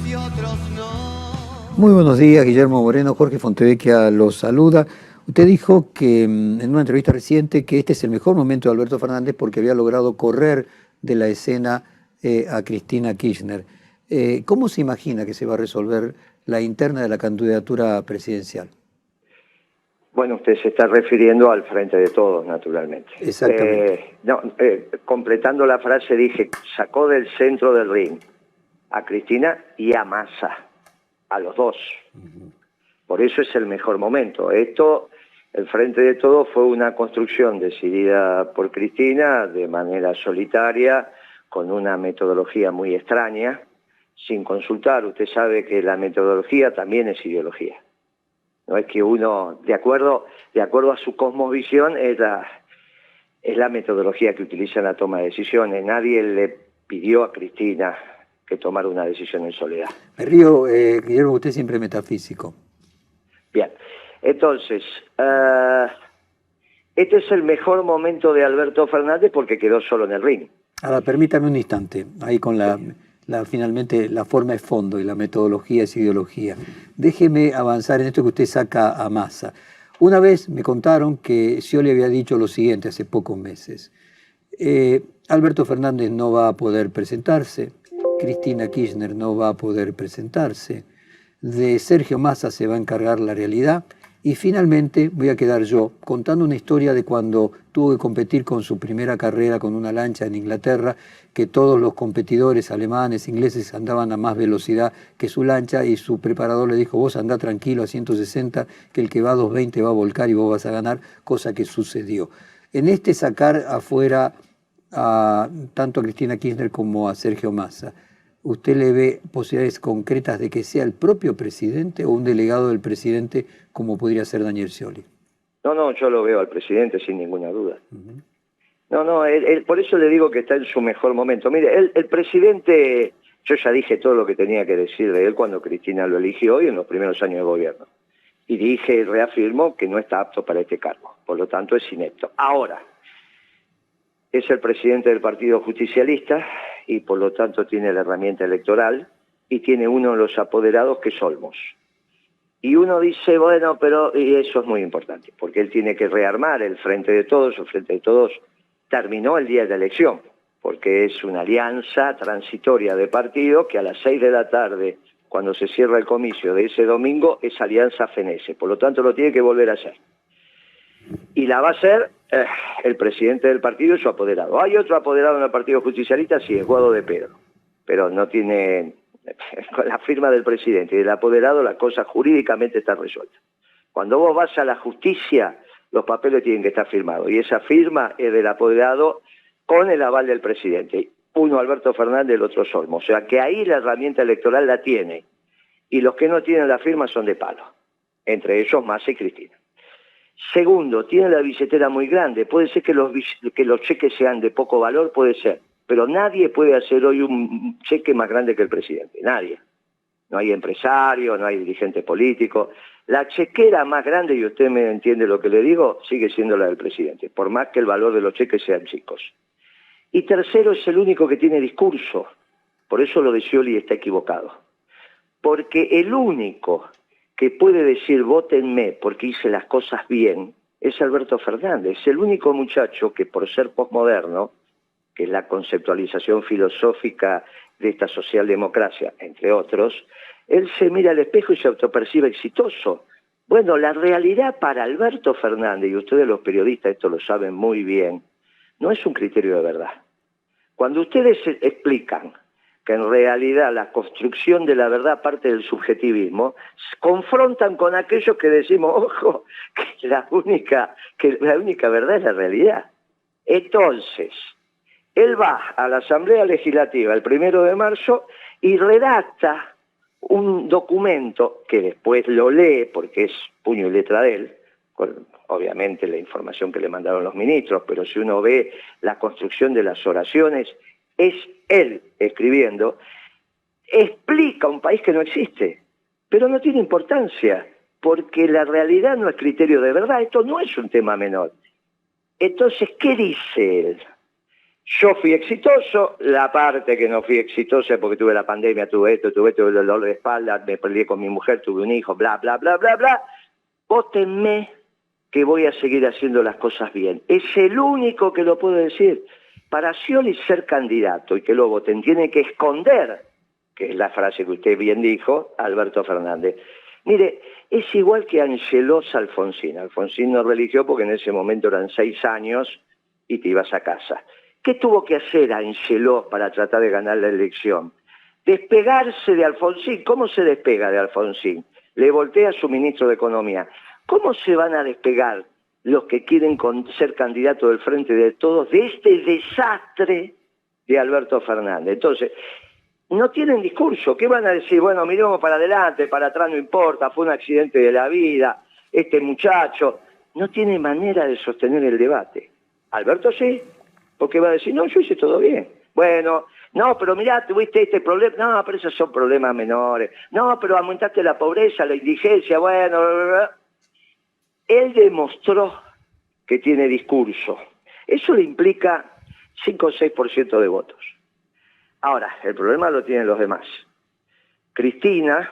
y otros no. Muy buenos días, Guillermo Moreno. Jorge Fontevecchia los saluda. Usted dijo que en una entrevista reciente que este es el mejor momento de Alberto Fernández porque había logrado correr de la escena a Cristina Kirchner. ¿Cómo se imagina que se va a resolver la interna de la candidatura presidencial? Bueno, usted se está refiriendo al Frente de Todos, naturalmente. Exactamente. Completando la frase, dije, sacó del centro del ring a Cristina y a Massa, a los dos. Por eso es el mejor momento. El Frente de Todos fue una construcción decidida por Cristina de manera solitaria, con una metodología muy extraña, sin consultar. Usted sabe que la metodología también es ideología. No es que uno, de acuerdo a su cosmovisión, es la metodología que utiliza en la toma de decisiones. Nadie le pidió a Cristina que tomara una decisión en soledad. Me río, Guillermo, usted siempre es metafísico. Bien, entonces, este es el mejor momento de Alberto Fernández porque quedó solo en el ring. Ahora, permítame un instante, ahí con finalmente la forma es fondo y la metodología es ideología. Déjeme avanzar en esto que usted saca a Massa. Una vez me contaron que Scioli había dicho lo siguiente hace pocos meses. Alberto Fernández no va a poder presentarse, Cristina Kirchner no va a poder presentarse, de Sergio Massa se va a encargar la realidad y finalmente voy a quedar yo contando una historia de cuando tuvo que competir con su primera carrera con una lancha en Inglaterra, que todos los competidores alemanes, ingleses andaban a más velocidad que su lancha y su preparador le dijo, vos andá tranquilo a 160, que el que va a 220 va a volcar y vos vas a ganar, cosa que sucedió. En este sacar afuera tanto a Cristina Kirchner como a Sergio Massa, ¿usted le ve posibilidades concretas de que sea el propio presidente o un delegado del presidente como podría ser Daniel Scioli? No, yo lo veo al presidente sin ninguna duda. Por eso le digo que está en su mejor momento. Mire, el presidente, yo ya dije todo lo que tenía que decir de él cuando Cristina lo eligió y en los primeros años de gobierno. Y reafirmó que no está apto para este cargo, por lo tanto es inepto. Ahora, es el presidente del Partido Justicialista y por lo tanto tiene la herramienta electoral y tiene uno de los apoderados que es Olmos. Y uno dice, bueno, y eso es muy importante, porque él tiene que rearmar el Frente de Todos. El Frente de Todos terminó el día de la elección, porque es una alianza transitoria de partido que a las 6 de la tarde, cuando se cierra el comicio de ese domingo, esa alianza fenece. Por lo tanto, lo tiene que volver a hacer. Y la va a hacer el presidente del partido y su apoderado. Hay otro apoderado en el Partido Justicialista, sí, es Guado de Pedro, pero no tiene, con la firma del presidente y del apoderado, la cosa jurídicamente está resuelta. Cuando vos vas a la justicia, los papeles tienen que estar firmados, y esa firma es del apoderado con el aval del presidente. Uno Alberto Fernández, el otro Olmos. O sea que ahí la herramienta electoral la tiene, y los que no tienen la firma son de palo, entre ellos Massa y Cristina. Segundo, tiene la billetera muy grande. Puede ser que los cheques sean de poco valor, puede ser. Pero nadie puede hacer hoy un cheque más grande que el presidente. Nadie. No hay empresario, no hay dirigente político. La chequera más grande, y usted me entiende lo que le digo, sigue siendo la del presidente, por más que el valor de los cheques sean chicos. Y tercero, es el único que tiene discurso. Por eso lo de Scioli está equivocado. Porque el único que puede decir vótenme porque hice las cosas bien, es Alberto Fernández. Es el único muchacho que por ser posmoderno, que es la conceptualización filosófica de esta socialdemocracia, entre otros, él se mira al espejo y se autopercibe exitoso. Bueno, la realidad para Alberto Fernández, y ustedes los periodistas esto lo saben muy bien, no es un criterio de verdad. Cuando ustedes explican que en realidad la construcción de la verdad parte del subjetivismo, confrontan con aquellos que decimos, ojo, que la única verdad es la realidad. Entonces, él va a la Asamblea Legislativa el 1 de marzo y redacta un documento que después lo lee, porque es puño y letra de él, con obviamente la información que le mandaron los ministros, pero si uno ve la construcción de las oraciones, es él escribiendo, explica un país que no existe, pero no tiene importancia, porque la realidad no es criterio de verdad, esto no es un tema menor. Entonces, ¿qué dice él? Yo fui exitoso, la parte que no fui exitosa es porque tuve la pandemia, tuve el dolor de espalda, me peleé con mi mujer, tuve un hijo, bla, bla, bla, bla, bla. Vótenme que voy a seguir haciendo las cosas bien. Es el único que lo puedo decir. Para Scioli ser candidato y que lo voten, tiene que esconder, que es la frase que usted bien dijo, Alberto Fernández. Mire, es igual que Angelos Alfonsín. Alfonsín no religió porque en ese momento eran 6 años y te ibas a casa. ¿Qué tuvo que hacer Angelos para tratar de ganar la elección? Despegarse de Alfonsín. ¿Cómo se despega de Alfonsín? Le voltea a su ministro de Economía. ¿Cómo se van a despegar los que quieren ser candidatos del Frente de Todos de este desastre de Alberto Fernández? Entonces, no tienen discurso. ¿Qué van a decir? Bueno, miremos para adelante, para atrás no importa, fue un accidente de la vida, este muchacho. No tiene manera de sostener el debate. Alberto sí, porque va a decir, no, yo hice todo bien. Bueno, no, pero mirá, tuviste este problema. No, pero esos son problemas menores. No, pero aumentaste la pobreza, la indigencia, bueno, bla, bla, bla. Él demostró que tiene discurso. Eso le implica 5 o 6% de votos. Ahora, el problema lo tienen los demás. Cristina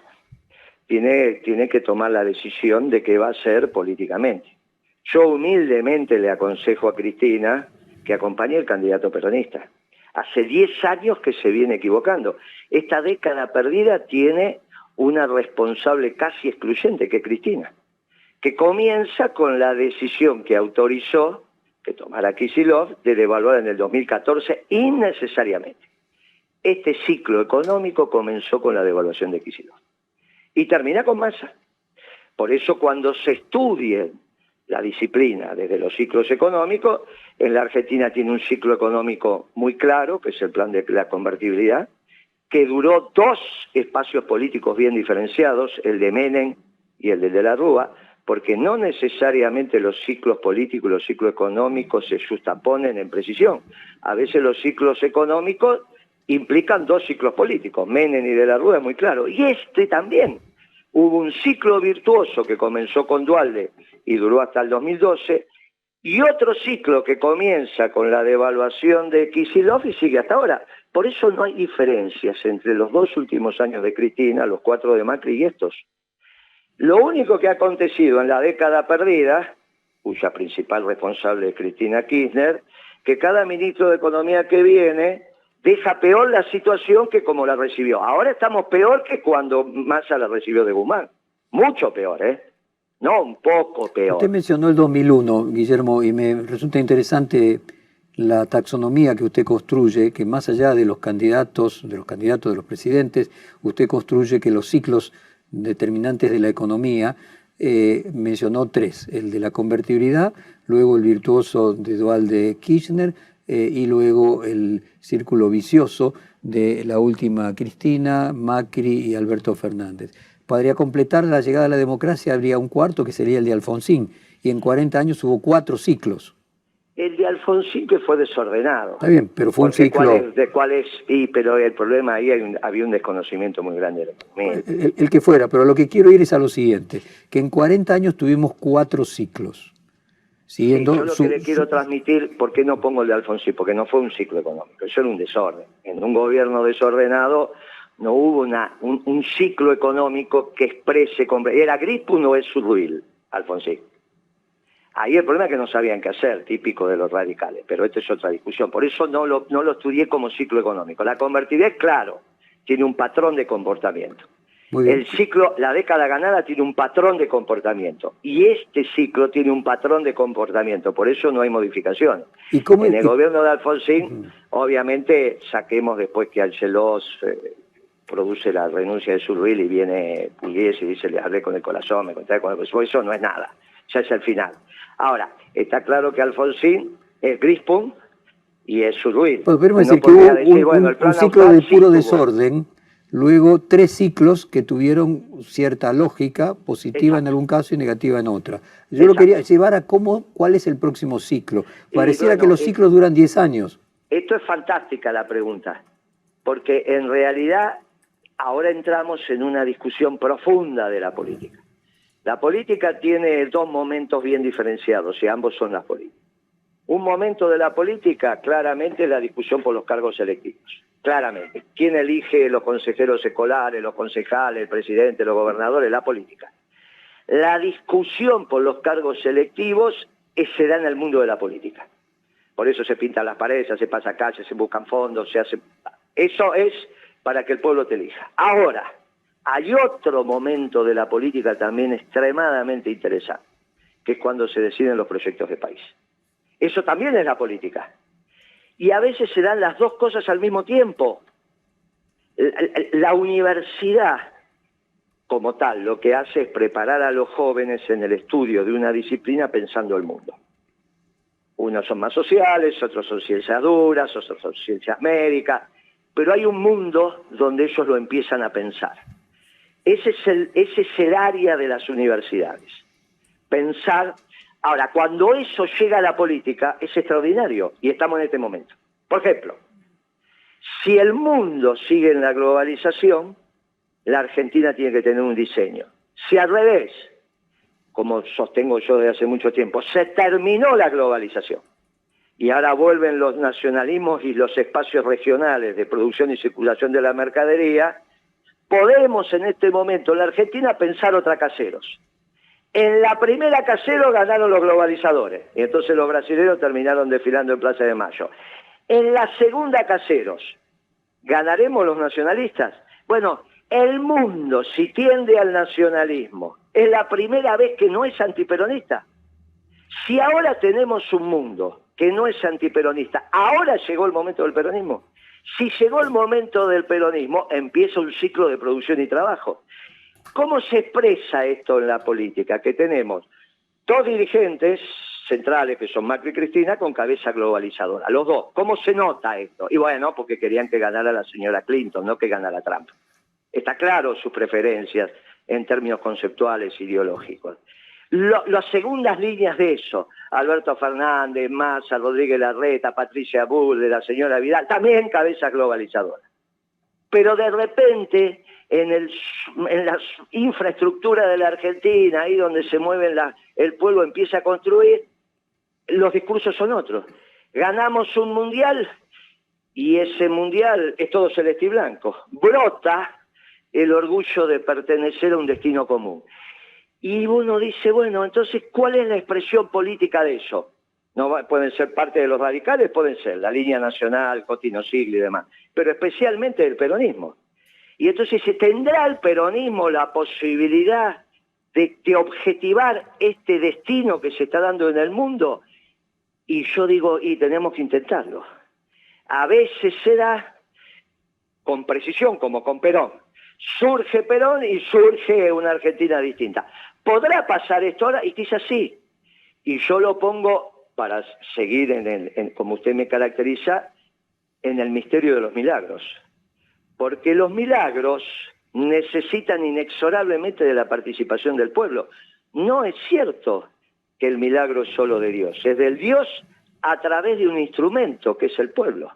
tiene que tomar la decisión de qué va a hacer políticamente. Yo humildemente le aconsejo a Cristina que acompañe al candidato peronista. Hace 10 años que se viene equivocando. Esta década perdida tiene una responsable casi excluyente, que es Cristina, que comienza con la decisión que autorizó que tomara Kicillof de devaluar en el 2014 innecesariamente. Este ciclo económico comenzó con la devaluación de Kicillof y termina con Massa. Por eso cuando se estudie la disciplina desde los ciclos económicos, en la Argentina tiene un ciclo económico muy claro, que es el plan de la convertibilidad, que duró 2 espacios políticos bien diferenciados, el de Menem y el de la Rúa, porque no necesariamente los ciclos políticos y los ciclos económicos se justaponen en precisión. A veces los ciclos económicos implican 2 ciclos políticos, Menem y de la Rúa es muy claro, y este también. Hubo un ciclo virtuoso que comenzó con Duhalde y duró hasta el 2012, y otro ciclo que comienza con la devaluación de Kicillof y sigue hasta ahora. Por eso no hay diferencias entre los 2 últimos años de Cristina, los 4 de Macri y estos. Lo único que ha acontecido en la década perdida, cuya principal responsable es Cristina Kirchner, que cada ministro de Economía que viene deja peor la situación que como la recibió. Ahora estamos peor que cuando Massa la recibió de Guzmán. Mucho peor, ¿eh? No, un poco peor. Usted mencionó el 2001, Guillermo, y me resulta interesante la taxonomía que usted construye, que más allá de los candidatos, de los presidentes, usted construye que los ciclos determinantes de la economía, mencionó 3, el de la convertibilidad, luego el virtuoso de Duhalde Kirchner, y luego el círculo vicioso de la última Cristina, Macri y Alberto Fernández. Podría completar la llegada a la democracia, habría un cuarto que sería el de Alfonsín, y en 40 años hubo 4 ciclos. El de Alfonsín que fue desordenado. Está bien, pero fue un ciclo... Pero el problema ahí había un desconocimiento muy grande de la economía. El que fuera, pero lo que quiero ir es a lo siguiente, que en 40 años tuvimos 4 ciclos. Siguiendo sí, yo lo que le quiero transmitir, ¿por qué no pongo el de Alfonsín? Porque no fue un ciclo económico, eso era un desorden. En un gobierno desordenado no hubo un ciclo económico que exprese... Era Grispum o es Surruil, Alfonsín. Ahí el problema es que no sabían qué hacer, típico de los radicales, pero esta es otra discusión. Por eso no lo estudié como ciclo económico. La convertibilidad, claro, tiene un patrón de comportamiento. El ciclo, la década ganada tiene un patrón de comportamiento y este ciclo tiene un patrón de comportamiento, por eso no hay modificación. En el gobierno de Alfonsín, obviamente, saquemos después que Angelos produce la renuncia de Surruil y viene Pugliese y dice, le hablé con el corazón, me conté con el corazón, eso no es nada, ya es el final. Ahora, está claro que Alfonsín es Grispum y es Surruil. Pues podemos decir que hubo un ciclo de puro desorden. Luego 3 ciclos que tuvieron cierta lógica, positiva Exacto. En algún caso y negativa en otra. Yo Exacto. Lo quería llevar a cuál es el próximo ciclo. Pareciera que los ciclos duran 10 años. Esto es fantástica la pregunta, porque en realidad ahora entramos en una discusión profunda de la política. La política tiene 2 momentos bien diferenciados y ambos son las políticas. Un momento de la política, claramente, es la discusión por los cargos selectivos. Claramente. ¿Quién elige los consejeros escolares, los concejales, el presidente, los gobernadores? La política. La discusión por los cargos selectivos se da en el mundo de la política. Por eso se pintan las paredes, se hace pasacalles, se buscan fondos, se hace... Eso es para que el pueblo te elija. Ahora, hay otro momento de la política también extremadamente interesante, que es cuando se deciden los proyectos de país. Eso también es la política. Y a veces se dan las dos cosas al mismo tiempo. La universidad, como tal, lo que hace es preparar a los jóvenes en el estudio de una disciplina pensando el mundo. Unos son más sociales, otros son ciencias duras, otros son ciencias médicas, pero hay un mundo donde ellos lo empiezan a pensar. Ese es el área de las universidades. Pensar. Ahora, cuando eso llega a la política, es extraordinario, y estamos en este momento. Por ejemplo, si el mundo sigue en la globalización, la Argentina tiene que tener un diseño. Si al revés, como sostengo yo desde hace mucho tiempo, se terminó la globalización, y ahora vuelven los nacionalismos y los espacios regionales de producción y circulación de la mercadería, podemos en este momento en la Argentina pensar otra Caseros. En la primera Caseros ganaron los globalizadores, y entonces los brasileños terminaron desfilando en Plaza de Mayo. En la segunda Caseros, ¿ganaremos los nacionalistas? Bueno, el mundo, si tiende al nacionalismo, es la primera vez que no es antiperonista. Si ahora tenemos un mundo que no es antiperonista, ahora llegó el momento del peronismo. Si llegó el momento del peronismo, empieza un ciclo de producción y trabajo. ¿Cómo se expresa esto en la política? Que tenemos dos dirigentes centrales, que son Macri y Cristina, con cabeza globalizadora. Los dos. ¿Cómo se nota esto? Y bueno, porque querían que ganara la señora Clinton, no que ganara Trump. Está claro sus preferencias en términos conceptuales, ideológicos. Las segundas líneas de eso, Alberto Fernández, Massa, Rodríguez Larreta, Patricia Bullrich, la señora Vidal, también cabeza globalizadora. Pero de repente, en la infraestructura de la Argentina, ahí donde se mueve el pueblo empieza a construir, los discursos son otros. Ganamos un mundial y ese mundial es todo celeste y blanco. Brota el orgullo de pertenecer a un destino común. Y uno dice, bueno, entonces, ¿cuál es la expresión política de eso? No pueden ser parte de los radicales, pueden ser la línea nacional, Cotino Sigli y demás, pero especialmente el peronismo. Y entonces, ¿tendrá el peronismo la posibilidad de objetivar este destino que se está dando en el mundo? Y yo digo, y tenemos que intentarlo. A veces se da con precisión, como con Perón. Surge Perón y surge una Argentina distinta. ¿Podrá pasar esto ahora? Y quizás sí. Y yo lo pongo, para seguir como usted me caracteriza, en el misterio de los milagros. Porque los milagros necesitan inexorablemente de la participación del pueblo. No es cierto que el milagro es solo de Dios, es del Dios a través de un instrumento que es el pueblo.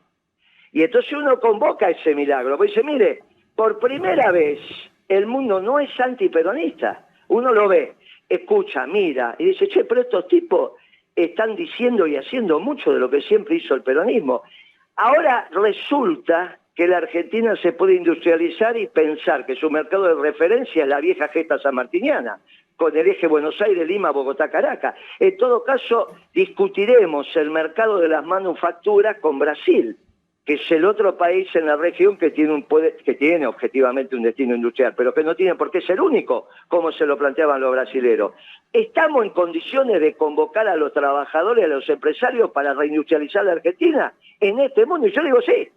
Y entonces uno convoca ese milagro, pues dice, mire, por primera vez el mundo no es antiperonista. Uno lo ve, escucha, mira, y dice, che, pero estos tipos están diciendo y haciendo mucho de lo que siempre hizo el peronismo. Ahora resulta que la Argentina se puede industrializar y pensar que su mercado de referencia es la vieja gesta sanmartiniana, con el eje Buenos Aires, Lima, Bogotá, Caracas. En todo caso, discutiremos el mercado de las manufacturas con Brasil, que es el otro país en la región que tiene objetivamente un destino industrial, pero que no tiene por qué ser único, como se lo planteaban los brasileros. ¿Estamos en condiciones de convocar a los trabajadores, a los empresarios para reindustrializar la Argentina en este mundo? Y yo digo, sí.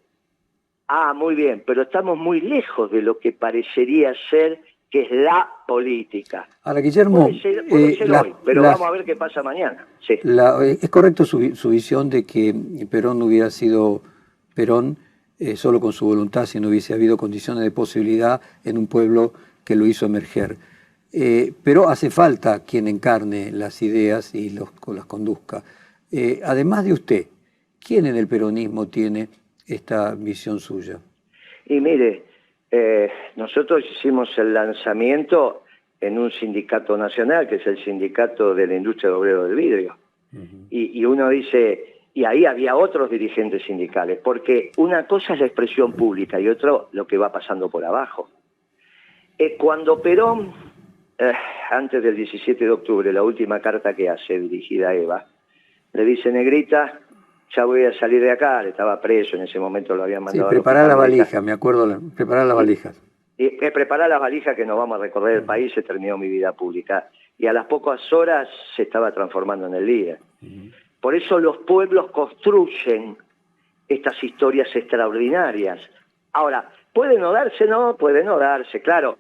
Ah, muy bien, pero estamos muy lejos de lo que parecería ser que es la política. Ahora, Guillermo, puede ser hoy, pero vamos a ver qué pasa mañana. Sí. Es correcto su visión de que Perón no hubiera sido Perón solo con su voluntad, si no hubiese habido condiciones de posibilidad en un pueblo que lo hizo emerger. Pero hace falta quien encarne las ideas y las conduzca. Además de usted, ¿quién en el peronismo tiene esta visión suya? Y mire, nosotros hicimos el lanzamiento en un sindicato nacional, que es el Sindicato de la Industria de Obreros del Vidrio. Y uno dice, Y ahí había otros dirigentes sindicales, porque una cosa es la expresión pública y otro lo que va pasando por abajo. Cuando Perón, antes del 17 de octubre, la última carta que hace dirigida a Eva, le dice: Negrita, ya voy a salir de acá, le estaba preso, en ese momento lo habían mandado. Sí, preparar la valija, me acuerdo, preparar las valijas. Y preparar las valijas que nos vamos a recorrer el país, se terminó mi vida pública. Y a las pocas horas se estaba transformando en el líder. Por eso los pueblos construyen estas historias extraordinarias. Ahora, ¿puede no darse? No, puede no darse, claro.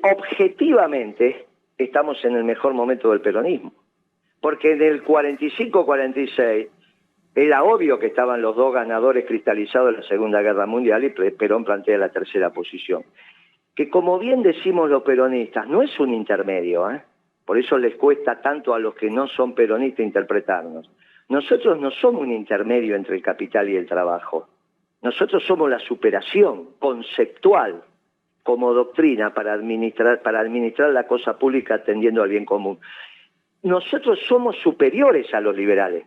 Objetivamente, estamos en el mejor momento del peronismo. Porque en el 45-46 era obvio que estaban los dos ganadores cristalizados de la Segunda Guerra Mundial y Perón plantea la tercera posición. Que, como bien decimos los peronistas, no es un intermedio, ¿eh? Por eso les cuesta tanto a los que no son peronistas interpretarnos. Nosotros no somos un intermedio entre el capital y el trabajo. Nosotros somos la superación conceptual como doctrina para administrar la cosa pública atendiendo al bien común. Nosotros somos superiores a los liberales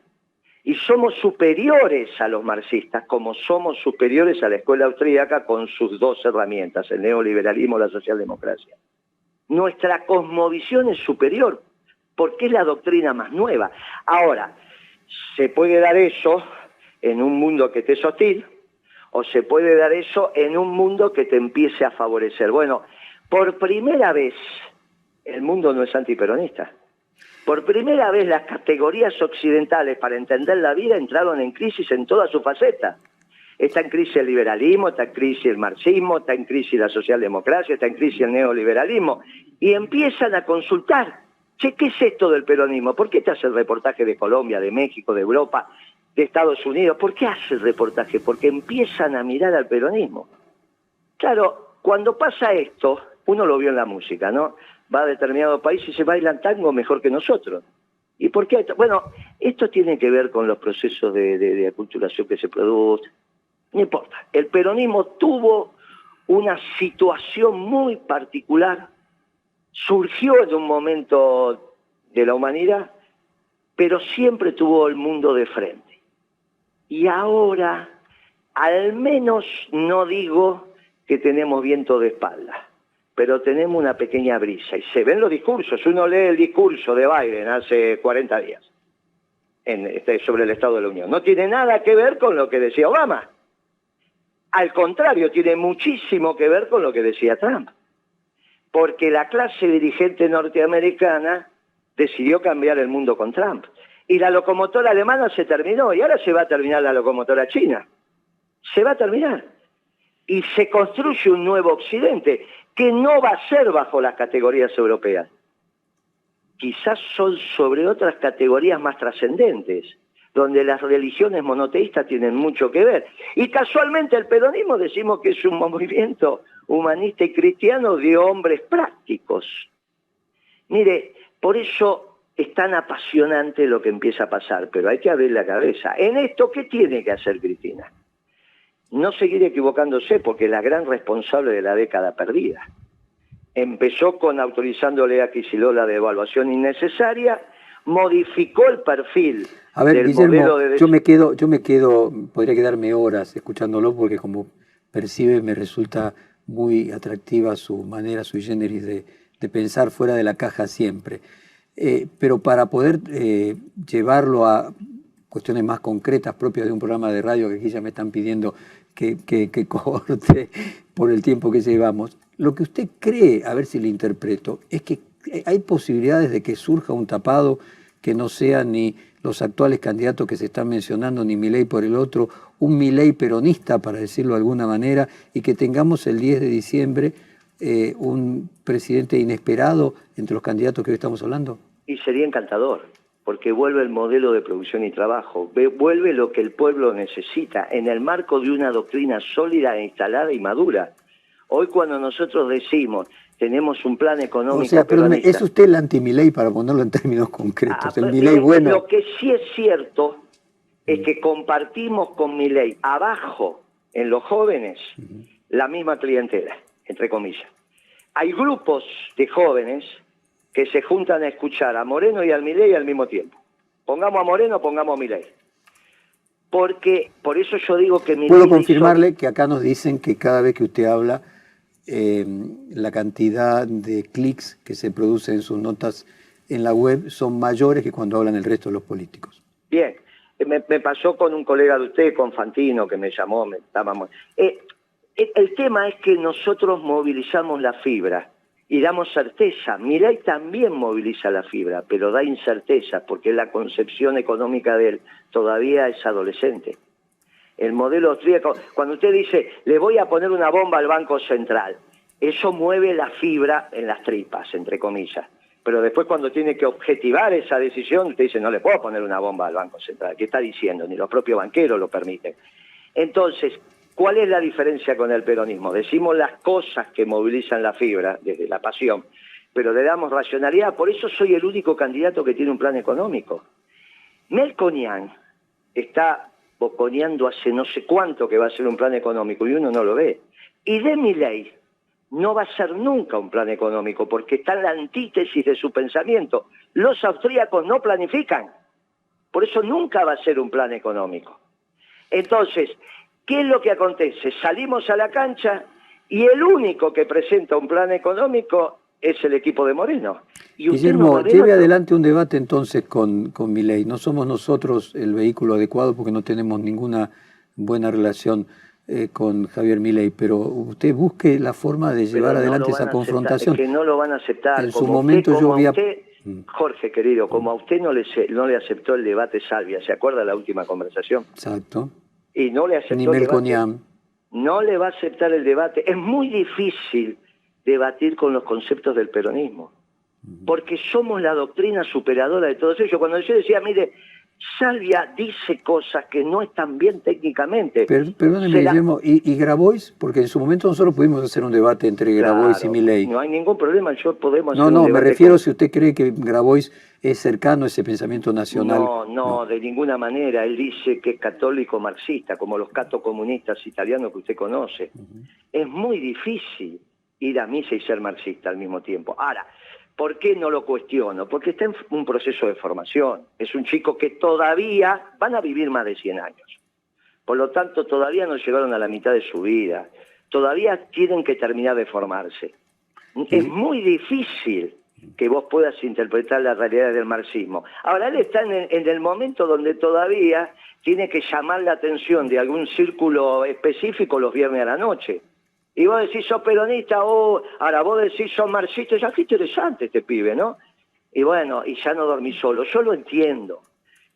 y somos superiores a los marxistas, como somos superiores a la escuela austríaca con sus dos herramientas, el neoliberalismo y la socialdemocracia. Nuestra cosmovisión es superior, porque es la doctrina más nueva. Ahora, se puede dar eso en un mundo que te es hostil, o se puede dar eso en un mundo que te empiece a favorecer. Bueno, por primera vez el mundo no es antiperonista. Por primera vez las categorías occidentales para entender la vida entraron en crisis en todas sus facetas. Está en crisis el liberalismo, está en crisis el marxismo, está en crisis la socialdemocracia, está en crisis el neoliberalismo. Y empiezan a consultar, che, ¿qué es esto del peronismo? ¿Por qué te hace el reportaje de Colombia, de México, de Europa, de Estados Unidos? ¿Por qué hace el reportaje? Porque empiezan a mirar al peronismo. Claro, cuando pasa esto, uno lo vio en la música, ¿no? Va a determinado país y se bailan tango mejor que nosotros. ¿Y por qué? Bueno, esto tiene que ver con los procesos de aculturación que se producen. No importa. El peronismo tuvo una situación muy particular, surgió en un momento de la humanidad, pero siempre tuvo el mundo de frente. Y ahora, al menos no digo que tenemos viento de espalda, pero tenemos una pequeña brisa. Y se ven los discursos. Uno lee el discurso de Biden hace 40 días sobre el Estado de la Unión. No tiene nada que ver con lo que decía Obama. Al contrario, tiene muchísimo que ver con lo que decía Trump. Porque la clase dirigente norteamericana decidió cambiar el mundo con Trump. Y la locomotora alemana se terminó, y ahora se va a terminar la locomotora china. Se va a terminar. Y se construye un nuevo occidente, que no va a ser bajo las categorías europeas. Quizás son sobre otras categorías más trascendentes, donde las religiones monoteístas tienen mucho que ver. Y casualmente el peronismo decimos que es un movimiento humanista y cristiano de hombres prácticos. Mire, por eso es tan apasionante lo que empieza a pasar, pero hay que abrir la cabeza. En esto, ¿qué tiene que hacer Cristina? No seguir equivocándose, porque es la gran responsable de la década perdida. Empezó con autorizándole a Kicillof la devaluación innecesaria, modificó el perfil. A ver, del Guillermo, modelo de... yo me quedo, podría quedarme horas escuchándolo, porque como percibe me resulta muy atractiva su manera sui generis de pensar fuera de la caja siempre. Pero para poder llevarlo a cuestiones más concretas propias de un programa de radio, que aquí ya me están pidiendo que corte por el tiempo que llevamos, lo que usted cree, a ver si lo interpreto, es que hay posibilidades de que surja un tapado que no sea ni los actuales candidatos que se están mencionando, ni Milei por el otro, un Milei peronista, para decirlo de alguna manera, y que tengamos el 10 de diciembre un presidente inesperado entre los candidatos que hoy estamos hablando? Y sería encantador, porque vuelve el modelo de producción y trabajo, vuelve lo que el pueblo necesita, en el marco de una doctrina sólida, instalada y madura. Hoy cuando nosotros decimos, tenemos un plan económico, o sea, pero peronista, ¿es usted el anti-Milei, para ponerlo en términos concretos? El Milei bueno. Lo que sí es cierto es que compartimos con Milei abajo, en los jóvenes, la misma clientela, entre comillas. Hay grupos de jóvenes que se juntan a escuchar a Moreno y al Milei al mismo tiempo. Pongamos a Moreno, pongamos a Milei. Porque, por eso yo digo que mi Puedo confirmarle que acá nos dicen que cada vez que usted habla, la cantidad de clics que se producen en sus notas en la web son mayores que cuando hablan el resto de los políticos. Bien, me pasó con un colega de usted, con Fantino, que me llamó, estábamos... el tema es que nosotros movilizamos la fibra y damos certeza. Milei también moviliza la fibra, pero da incerteza porque la concepción económica de él todavía es adolescente. El modelo austríaco, cuando usted dice, le voy a poner una bomba al Banco Central, eso mueve la fibra en las tripas, entre comillas. Pero después cuando tiene que objetivar esa decisión, usted dice, no le puedo poner una bomba al Banco Central. ¿Qué está diciendo? Ni los propios banqueros lo permiten. Entonces, ¿cuál es la diferencia con el peronismo? Decimos las cosas que movilizan la fibra, desde la pasión, pero le damos racionalidad. Por eso soy el único candidato que tiene un plan económico. Melconian está boconeando hace no sé cuánto que va a ser un plan económico y uno no lo ve. Y de Milei no va a ser nunca un plan económico porque está en la antítesis de su pensamiento. Los austríacos no planifican, por eso nunca va a ser un plan económico. Entonces, ¿qué es lo que acontece? Salimos a la cancha y el único que presenta un plan económico es el equipo de Moreno. Y Guillermo, lleve adelante un debate entonces con Milei. No somos nosotros el vehículo adecuado porque no tenemos ninguna buena relación con Javier Milei, pero usted busque la forma de llevar adelante esa confrontación. Es que no lo van a aceptar. En su momento yo vi a... Jorge, querido, como a usted no le aceptó el debate Salvia, ¿se acuerda de la última conversación? Exacto. Y no le aceptó Ni el Melconian. debate. No le va a aceptar el debate. Es muy difícil debatir con los conceptos del peronismo, porque somos la doctrina superadora de todos ellos. Cuando yo decía, mire, Salvia dice cosas que no están bien técnicamente. Perdóneme, Guillermo, ¿y Grabois? Porque en su momento nosotros pudimos hacer un debate entre Grabois y Milei. No hay ningún problema, podemos hacer un debate. No, me refiero si usted cree que Grabois es cercano a ese pensamiento nacional. No, de ninguna manera. Él dice que es católico marxista, como los catocomunistas italianos que usted conoce. Es muy difícil ir a misa y ser marxista al mismo tiempo. Ahora, ¿por qué no lo cuestiono? Porque está en un proceso de formación. Es un chico que todavía van a vivir más de 100 años. Por lo tanto, todavía no llegaron a la mitad de su vida. Todavía tienen que terminar de formarse. Es muy difícil que vos puedas interpretar la realidad del marxismo. Ahora, él está en el momento donde todavía tiene que llamar la atención de algún círculo específico los viernes a la noche. Y vos decís, sos peronista, ahora vos decís, sos marxista, ya qué interesante este pibe, ¿no? Y bueno, y ya no dormí solo. Yo lo entiendo,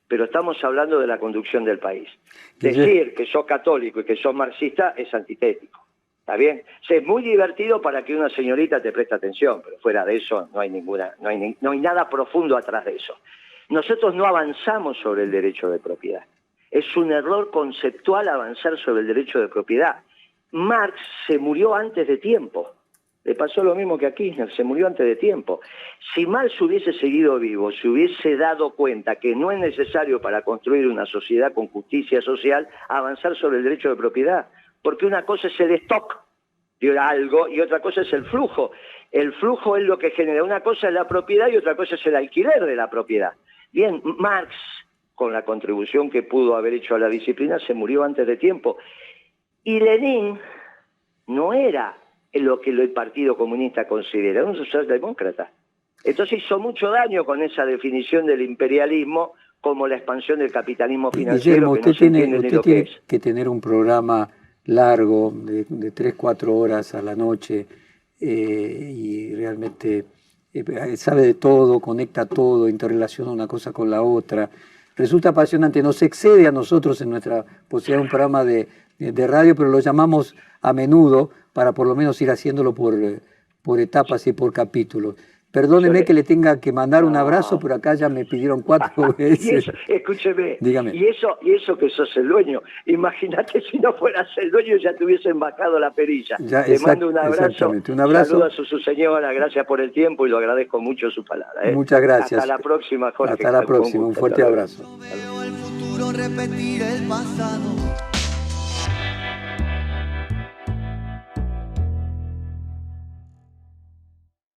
pero estamos hablando de la conducción del país. Decir que sos católico y que sos marxista es antitético, ¿está bien? O sea, es muy divertido para que una señorita te preste atención, pero fuera de eso no hay nada profundo atrás de eso. Nosotros no avanzamos sobre el derecho de propiedad. Es un error conceptual avanzar sobre el derecho de propiedad. Marx se murió antes de tiempo. Le pasó lo mismo que a Kirchner, se murió antes de tiempo. Si Marx hubiese seguido vivo, se hubiese dado cuenta que no es necesario para construir una sociedad con justicia social avanzar sobre el derecho de propiedad. Porque una cosa es el stock de algo y otra cosa es el flujo. El flujo es lo que genera. Una cosa es la propiedad y otra cosa es el alquiler de la propiedad. Bien, Marx, con la contribución que pudo haber hecho a la disciplina, se murió antes de tiempo. Y Lenin no era lo que el Partido Comunista considera, era un socialdemócrata. Entonces hizo mucho daño con esa definición del imperialismo como la expansión del capitalismo financiero. Guillermo, usted tiene que tener un programa largo de 3-4 horas a la noche y realmente sabe de todo, conecta todo, interrelaciona una cosa con la otra. Resulta apasionante, nos excede a nosotros en nuestra posibilidad de un programa de radio, pero lo llamamos a menudo para por lo menos ir haciéndolo por etapas y por capítulos. Perdóneme que le tenga que mandar un abrazo, pero acá ya me pidieron 4 veces. Y eso, escúcheme, dígame. Y eso que sos el dueño. Imagínate si no fueras el dueño ya te hubiesen bajado la perilla. Le mando un abrazo. Saludos a su señora, gracias por el tiempo y lo agradezco mucho su palabra. Muchas gracias. Hasta la próxima, Jorge. Hasta la próxima, un fuerte abrazo. No veo el futuro repetir el pasado.